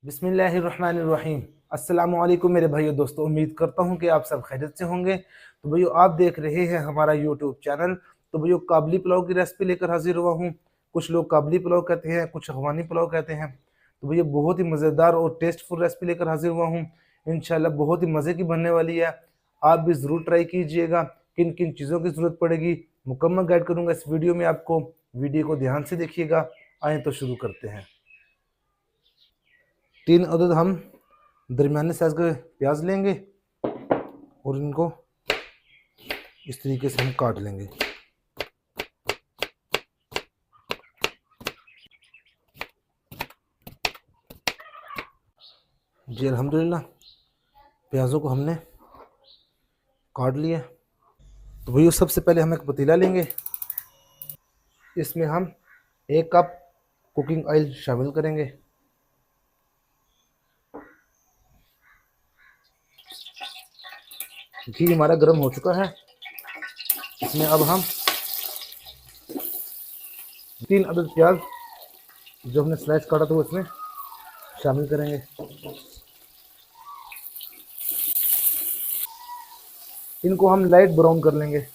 बिस्मिल्लाहिर्रहमानिर्रहीम। अस्सलामु अलैकुम मेरे भाइयों दोस्तों, उम्मीद करता हूँ कि आप सब खैरियत से होंगे। तो भैया आप देख रहे हैं हमारा यूट्यूब चैनल। तो भैया काबली पुलाव की रेसिपी लेकर हाजिर हुआ हूँ। कुछ लोग काबली पुलाव कहते हैं, कुछ अफगानी पुलाव कहते हैं। तो भैया बहुत ही मज़ेदार और टेस्टफुल रेसिपी लेकर हाजिर हुआ हूँ। इंशाल्लाह बहुत ही मज़े की बनने वाली है। आप भी ज़रूर ट्राई कीजिएगा। किन किन चीज़ों की ज़रूरत पड़ेगी मुकम्मल गाइड करूँगा इस वीडियो में आपको। वीडियो को ध्यान से देखिएगा। आए तो शुरू करते हैं। 3 अदद हम दरमियाने साइज के प्याज लेंगे और इनको इस तरीके से हम काट लेंगे। जी अल्हम्दुलिल्लाह प्याज़ों को हमने काट लिया। तो भैया सबसे पहले हम एक पतीला लेंगे। इसमें हम 1 कप कुकिंग ऑयल शामिल करेंगे। घी हमारा गर्म हो चुका है। इसमें अब हम 3 अदद प्याज जो हमने स्लाइस काटा था वो इसमें शामिल करेंगे। इनको हम लाइट ब्राउन कर लेंगे।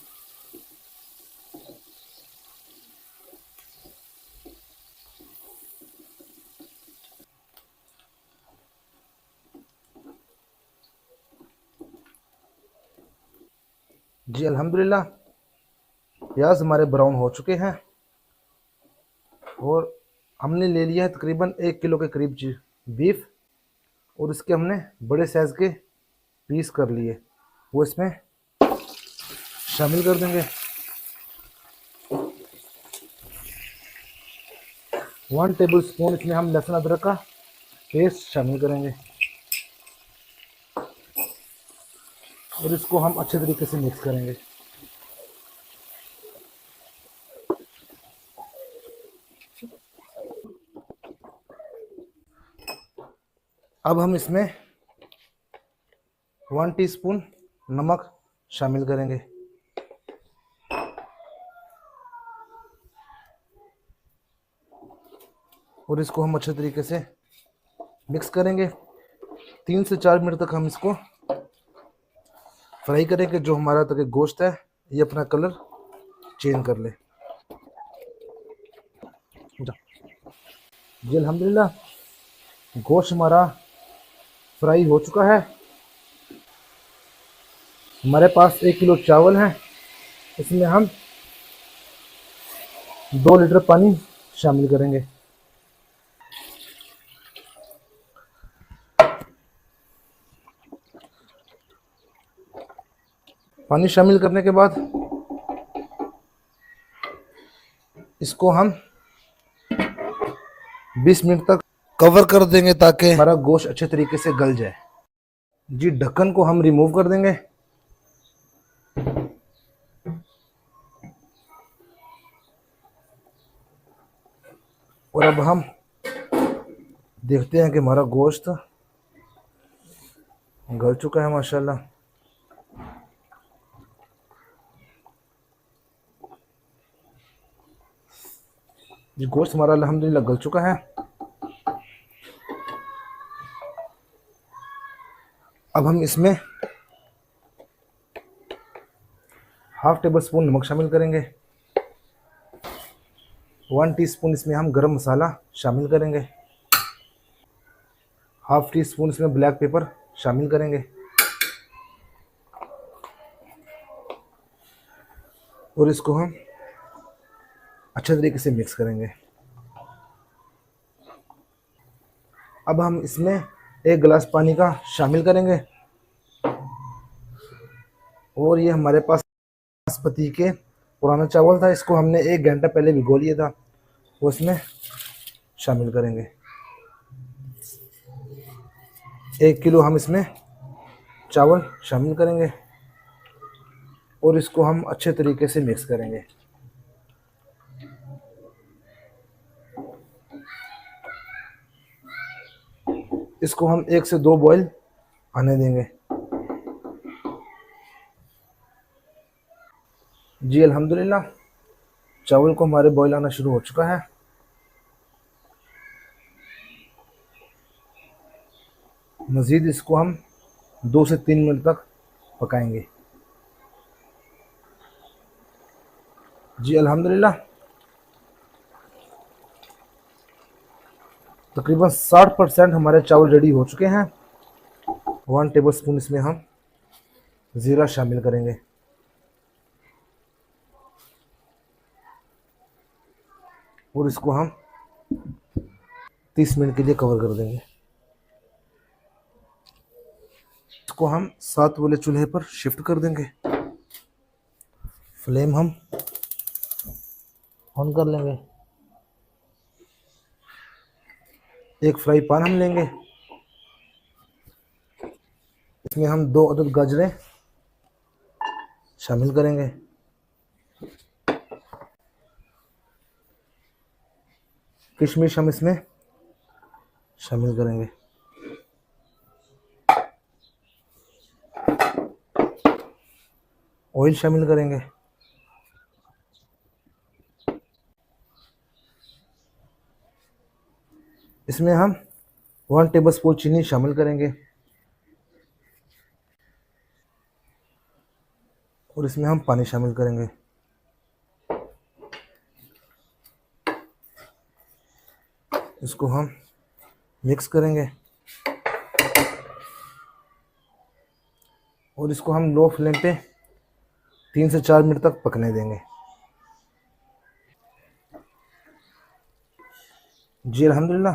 जी अल्हम्दुलिल्लाह प्याज हमारे ब्राउन हो चुके हैं और हमने ले लिया है तकरीबन 1 किलो के करीब बीफ और इसके हमने बड़े साइज़ के पीस कर लिए, वो इसमें शामिल कर देंगे। 1 टेबल स्पून इसमें हम लहसुन अदरक का पेस्ट शामिल करेंगे और इसको हम अच्छे तरीके से मिक्स करेंगे। अब हम इसमें 1 टीस्पून नमक शामिल करेंगे और इसको हम अच्छे तरीके से मिक्स करेंगे। 3 से 4 मिनट तक हम इसको फ्राई करेंगे, जो हमारा तक गोश्त है ये अपना कलर चेंज कर ले। जी अल्हम्दुलिल्लाह गोश्त हमारा फ्राई हो चुका है। हमारे पास 1 किलो चावल है। इसमें हम 2 लीटर पानी शामिल करेंगे। पानी शामिल करने के बाद इसको हम 20 मिनट तक कवर कर देंगे ताकि हमारा गोश्त अच्छे तरीके से गल जाए। जी ढक्कन को हम रिमूव कर देंगे और अब हम देखते हैं कि हमारा गोश्त गल चुका है माशाल्लाह। जी गोश्त हमारा अल्हम्दुलिल्लाह गल चुका है। अब हम इसमें हाफ टेबल स्पून नमक शामिल करेंगे। 1 टीस्पून इसमें हम गरम मसाला शामिल करेंगे। हाफ टी स्पून इसमें ब्लैक पेपर शामिल करेंगे और इसको हम अच्छे तरीके से मिक्स करेंगे। अब हम इसमें 1 गिलास पानी का शामिल करेंगे और ये हमारे पास बासमती के पुराना चावल था, इसको हमने 1 घंटा पहले भिगो लिया था, वो इसमें शामिल करेंगे। 1 किलो हम इसमें चावल शामिल करेंगे और इसको हम अच्छे तरीके से मिक्स करेंगे। इसको हम 1 से 2 बॉईल आने देंगे। जी अल्हम्दुलिल्लाह चावल को हमारे बॉईल आना शुरू हो चुका है। मज़ीद इसको हम 2 से 3 मिनट तक पकाएंगे। जी अल्हम्दुलिल्लाह तकरीबन 60% हमारे चावल रेडी हो चुके हैं। 1 टेबल स्पून इसमें हम ज़ीरा शामिल करेंगे और इसको हम 30 मिनट के लिए कवर कर देंगे। इसको हम 7 वाले चूल्हे पर शिफ्ट कर देंगे। फ्लेम हम ऑन कर लेंगे। एक फ्राई पैन हम लेंगे, इसमें हम 2 अदद गाजरें शामिल करेंगे। किशमिश हम इसमें शामिल करेंगे। ऑयल शामिल करेंगे। इसमें हम 1 टेबल स्पून चीनी शामिल करेंगे और इसमें हम पानी शामिल करेंगे। इसको हम मिक्स करेंगे और इसको हम लो फ्लेम पे 3 से 4 मिनट तक पकने देंगे। जी अल्हम्दुलिल्लाह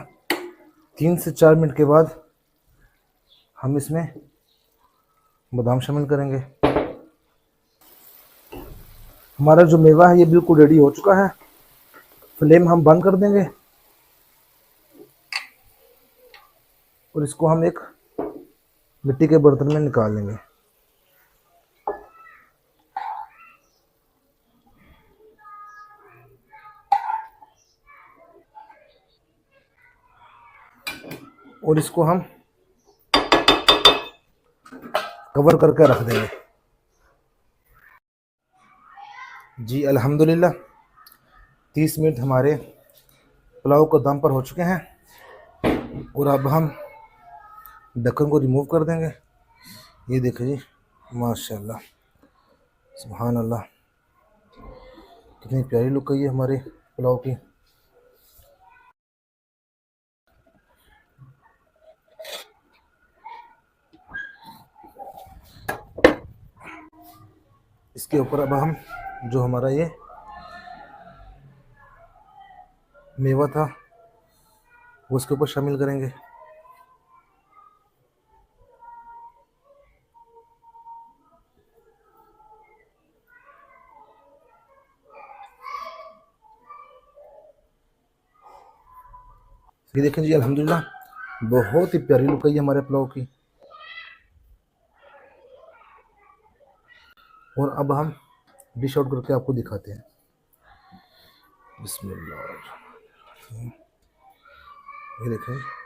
3 से 4 मिनट के बाद हम इसमें बादाम शामिल करेंगे। हमारा जो मेवा है ये बिल्कुल रेडी हो चुका है। फ्लेम हम बंद कर देंगे और इसको हम एक मिट्टी के बर्तन में निकाल लेंगे। और इसको हम कवर करके रख देंगे। जी अल्हम्दुलिल्लाह 30 मिनट हमारे पुलाव को दम पर हो चुके हैं और अब हम ढक्कन को रिमूव कर देंगे। ये देखिए जी माशाल्लाह सुभान अल्लाह कितनी प्यारी लुक आई है हमारे पुलाव की। इसके ऊपर अब हम जो हमारा ये मेवा था वो उसके ऊपर शामिल करेंगे। ये देखें जी अल्हम्दुलिल्लाह बहुत ही प्यारी लुक आई है हमारे पुलाव की। और अब हम डिश आउट करके आपको दिखाते हैं। बिस्मिल्लाह ये देखें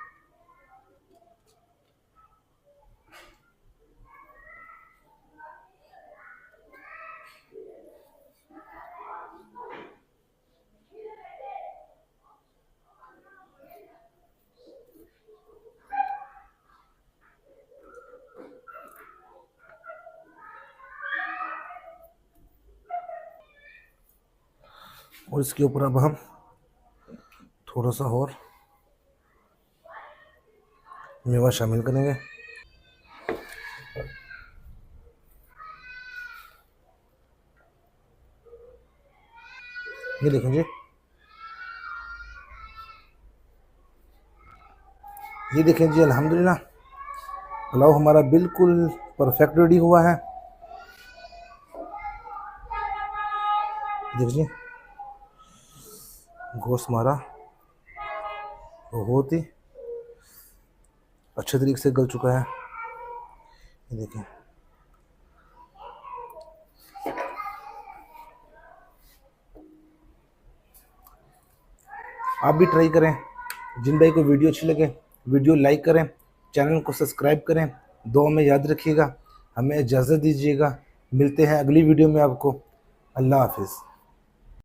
और इसके ऊपर अब हम थोड़ा सा और मेवा शामिल करेंगे। ये देखें जी ये देखें जी अल्हम्दुलिल्लाह पुलाव हमारा बिल्कुल परफेक्ट रेडी हुआ है। देखिए गोश्त हमारा बहुत ही अच्छे तरीके से गल चुका है। ये देखिए आप भी ट्राई करें। जिन भाई को वीडियो अच्छी लगे वीडियो लाइक करें, चैनल को सब्सक्राइब करें, दुआ में याद रखिएगा। हमें इजाज़त दीजिएगा। मिलते हैं अगली वीडियो में आपको। अल्लाह हाफिज़।